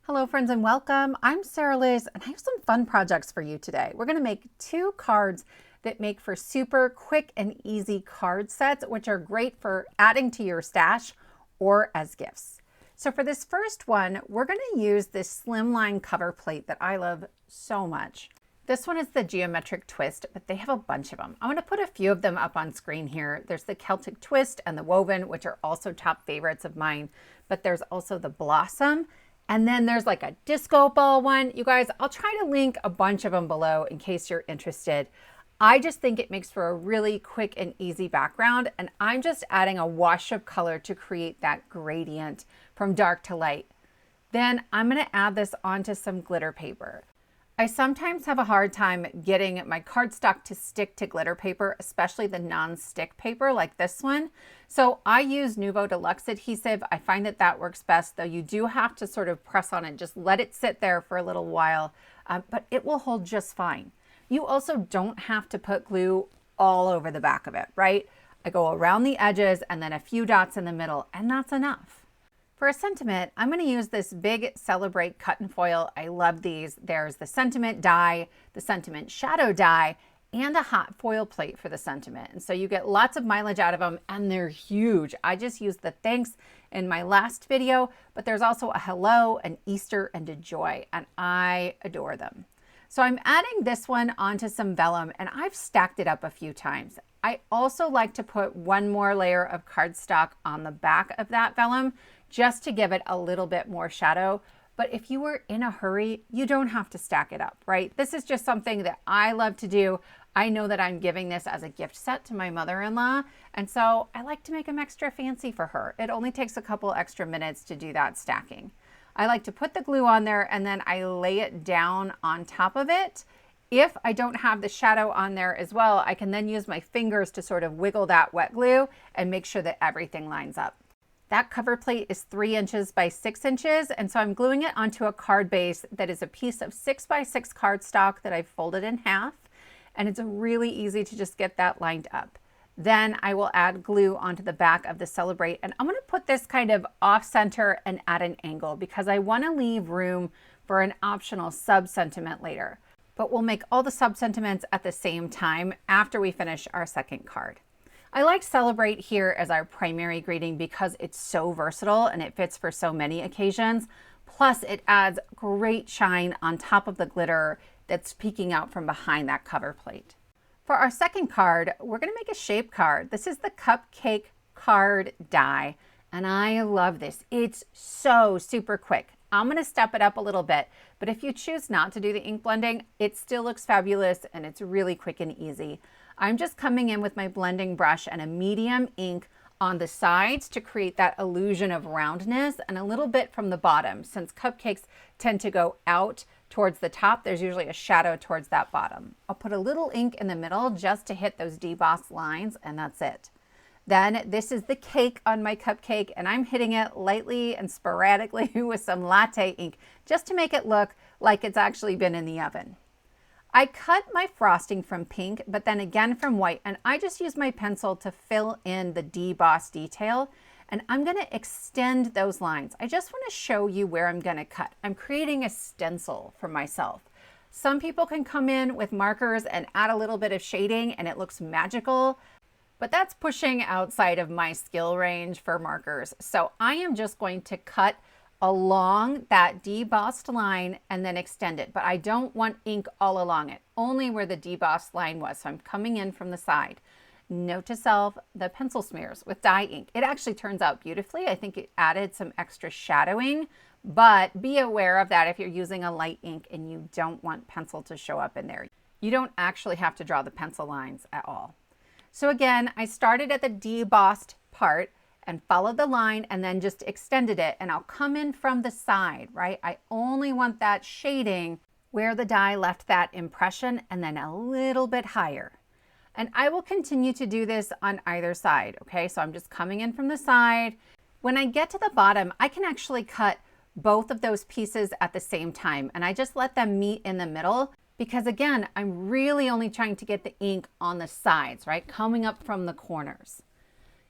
Hello friends and welcome. I'm Sarah Liz and I have some fun projects for you today. We're going to make 2 cards that make for super quick and easy card sets, which are great for adding to your stash or as gifts. So for this first one, we're going to use this slimline cover plate that I love so much. This one is the geometric twist, but they have a bunch of them. I'm going to put a few of them up on screen here. There's the Celtic twist and the woven, which are also top favorites of mine, but there's also the blossom. And then there's like a disco ball one. You guys, I'll try to link a bunch of them below in case you're interested. I just think it makes for a really quick and easy background. And I'm just adding a wash of color to create that gradient from dark to light. Then I'm going to add this onto some glitter paper. I sometimes have a hard time getting my cardstock to stick to glitter paper, especially the non-stick paper like this one. So I use Nuvo Deluxe adhesive. I find that that works best, though you do have to sort of press on it. Just let it sit there for a little while, but it will hold just fine. You also don't have to put glue all over the back of it, right? I go around the edges and then a few dots in the middle, and that's enough. For a sentiment, I'm going to use this big Celebrate cut and foil. I love these. There's the sentiment die, the sentiment shadow die, and a hot foil plate for the sentiment. And so you get lots of mileage out of them, and they're huge. I just used the thanks in my last video, but there's also a hello, an Easter, and a joy, and I adore them. So I'm adding this one onto some vellum, and I've stacked it up a few times. I also like to put one more layer of cardstock on the back of that vellum, just to give it a little bit more shadow. But if you were in a hurry, you don't have to stack it up, right? This is just something that I love to do. I know that I'm giving this as a gift set to my mother-in-law, and so I like to make them extra fancy for her. It only takes a couple extra minutes to do that stacking. I like to put the glue on there and then I lay it down on top of it. If I don't have the shadow on there as well, I can then use my fingers to sort of wiggle that wet glue and make sure that everything lines up. That cover plate is 3 inches by 6 inches, and so I'm gluing it onto a card base that is a piece of 6x6 cardstock that I've folded in half, and it's really easy to just get that lined up. Then I will add glue onto the back of the Celebrate, and I'm going to put this kind of off center and at an angle because I want to leave room for an optional sub-sentiment later. But we'll make all the sub-sentiments at the same time after we finish our second card. I like Celebrate here as our primary greeting because it's so versatile and it fits for so many occasions. Plus it adds great shine on top of the glitter that's peeking out from behind that cover plate. For our second card, we're going to make a shape card. This is the Cupcake card die, and I love this. It's so super quick. I'm going to step it up a little bit, but if you choose not to do the ink blending, it still looks fabulous and it's really quick and easy. I'm just coming in with my blending brush and a medium ink on the sides to create that illusion of roundness and a little bit from the bottom. Since cupcakes tend to go out towards the top, there's usually a shadow towards that bottom. I'll put a little ink in the middle just to hit those debossed lines, and that's it. Then this is the cake on my cupcake, and I'm hitting it lightly and sporadically with some latte ink just to make it look like it's actually been in the oven. I cut my frosting from pink, but then again from white, and I just use my pencil to fill in the deboss detail, and I'm going to extend those lines. I just want to show you where I'm going to cut. I'm creating a stencil for myself. Some people can come in with markers and add a little bit of shading and it looks magical, but that's pushing outside of my skill range for markers. So I am just going to cut along that debossed line and then extend it, but I don't want ink all along it, only where the debossed line was. So I'm coming in from the side. Note to self, the pencil smears with dye ink. It actually turns out beautifully. I think it added some extra shadowing, but be aware of that if you're using a light ink and you don't want pencil to show up in there. You don't actually have to draw the pencil lines at all. So again, I started at the debossed part and followed the line and then just extended it, and I'll come in from the side, right? I only want that shading where the die left that impression and then a little bit higher. And I will continue to do this on either side, okay? So I'm just coming in from the side. When I get to the bottom, I can actually cut both of those pieces at the same time, and I just let them meet in the middle because again, I'm really only trying to get the ink on the sides, right? Coming up from the corners.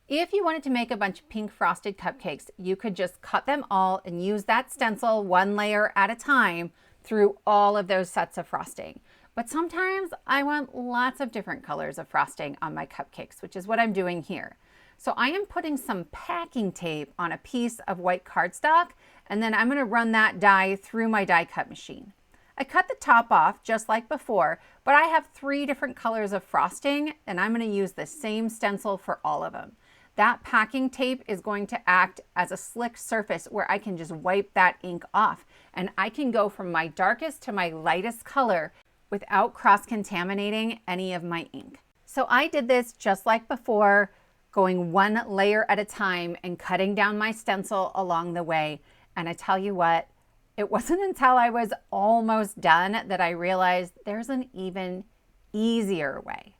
If you wanted to make a bunch of pink frosted cupcakes, you could just cut them all and use that stencil one layer at a time through all of those sets of frosting. But sometimes I want lots of different colors of frosting on my cupcakes, which is what I'm doing here. So I am putting some packing tape on a piece of white cardstock, and then I'm going to run that die through my die cut machine. I cut the top off just like before, but I have 3 different colors of frosting, and I'm going to use the same stencil for all of them. That packing tape is going to act as a slick surface where I can just wipe that ink off, and I can go from my darkest to my lightest color without cross-contaminating any of my ink. So I did this just like before, going one layer at a time and cutting down my stencil along the way. And I tell you what, it wasn't until I was almost done that I realized there's an even easier way.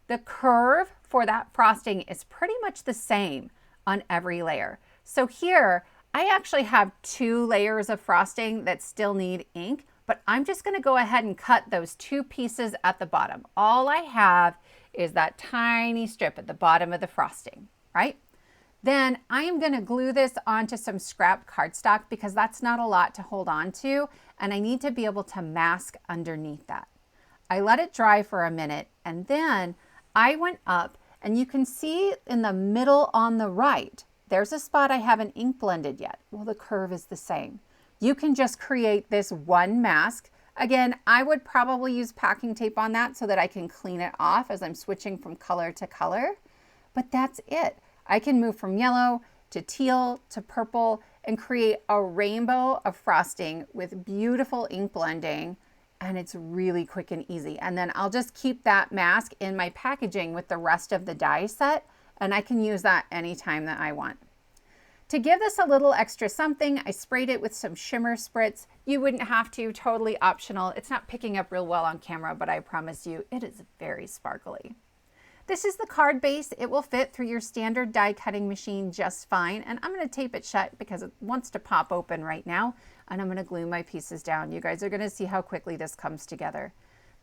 The curve for that frosting is pretty much the same on every layer. So here, I actually have 2 layers of frosting that still need ink, but I'm just going to go ahead and cut those 2 pieces at the bottom. All I have is that tiny strip at the bottom of the frosting, right? Then I am going to glue this onto some scrap cardstock because that's not a lot to hold on to, and I need to be able to mask underneath that. I let it dry for a minute, and then I went up, and you can see in the middle on the right, there's a spot I haven't ink blended yet. Well, the curve is the same. You can just create this one mask. Again, I would probably use packing tape on that so that I can clean it off as I'm switching from color to color, but that's it. I can move from yellow to teal to purple and create a rainbow of frosting with beautiful ink blending, and it's really quick and easy. And then I'll just keep that mask in my packaging with the rest of the die set, and I can use that anytime that I want. To give this a little extra something, I sprayed it with some Shimmer Spritz. You wouldn't have to, totally optional. It's not picking up real well on camera, but I promise you it is very sparkly. This is the card base. It will fit through your standard die cutting machine just fine. And I'm going to tape it shut because it wants to pop open right now. And I'm going to glue my pieces down. You guys are going to see how quickly this comes together.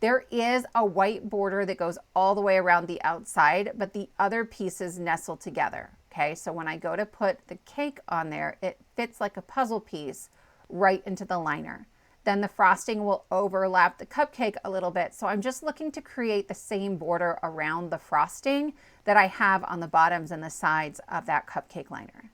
There is a white border that goes all the way around the outside, but the other pieces nestle together. Okay, so when I go to put the cake on there, it fits like a puzzle piece right into the liner. Then the frosting will overlap the cupcake a little bit. So I'm just looking to create the same border around the frosting that I have on the bottoms and the sides of that cupcake liner.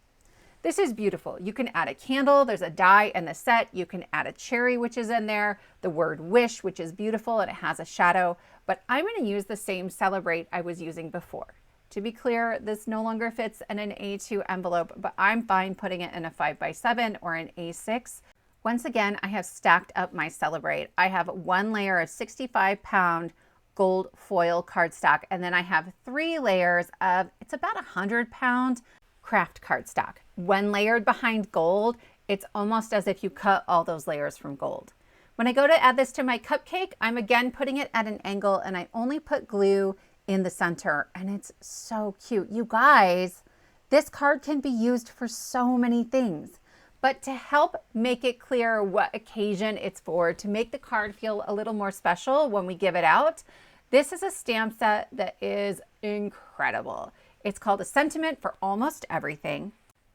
This is beautiful. You can add a candle. There's a die in the set. You can add a cherry, which is in there, the word wish, which is beautiful, and it has a shadow. But I'm going to use the same Celebrate I was using before. To be clear, this no longer fits in an A2 envelope, but I'm fine putting it in a 5x7 or an A6. Once again, I have stacked up my Celebrate. I have 1 layer of 65-pound gold foil cardstock, and then I have 3 layers of, it's about 100-pound craft cardstock. When layered behind gold, it's almost as if you cut all those layers from gold. When I go to add this to my cupcake, I'm again putting it at an angle, and I only put glue in the center, and it's so cute. You guys, this card can be used for so many things. But to help make it clear what occasion it's for, to make the card feel a little more special when we give it out, this is a stamp set that is incredible. It's called A Sentiment for Almost Everything,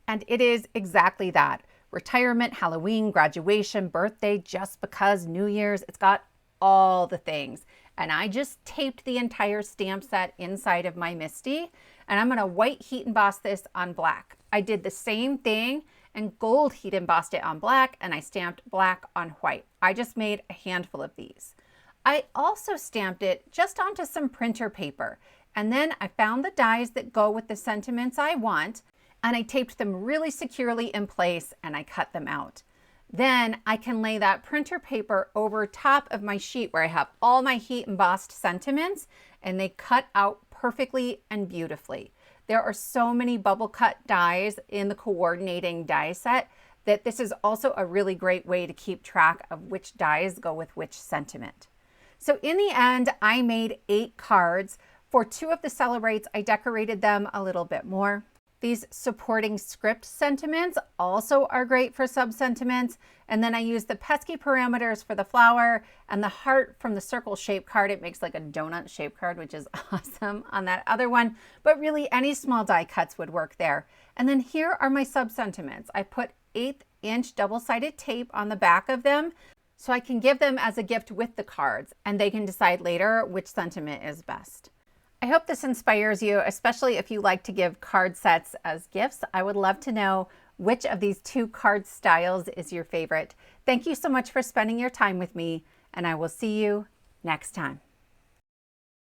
and it is exactly that. Retirement, Halloween, graduation, birthday, just because, New Year's, it's got all the things. And I just taped the entire stamp set inside of my Misty, and I'm gonna white heat emboss this on black. I did the same thing and gold heat embossed it on black, and I stamped black on white. I just made a handful of these. I also stamped it just onto some printer paper, and then I found the dies that go with the sentiments I want, and I taped them really securely in place, and I cut them out. Then I can lay that printer paper over top of my sheet where I have all my heat embossed sentiments, and they cut out perfectly and beautifully. There are so many bubble cut dies in the coordinating die set that this is also a really great way to keep track of which dies go with which sentiment. So in the end, I made 8 cards. For 2 of the Celebrates, I decorated them a little bit more. These supporting script sentiments also are great for sub-sentiments. And then I use the Pesky parameters for the flower and the heart from the circle shape card. It makes like a donut shape card, which is awesome on that other one. But really any small die cuts would work there. And then here are my sub-sentiments. I put 1/8 inch double-sided tape on the back of them so I can give them as a gift with the cards, and they can decide later which sentiment is best. I hope this inspires you, especially if you like to give card sets as gifts. I would love to know which of these 2 card styles is your favorite. Thank you so much for spending your time with me, and I will see you next time.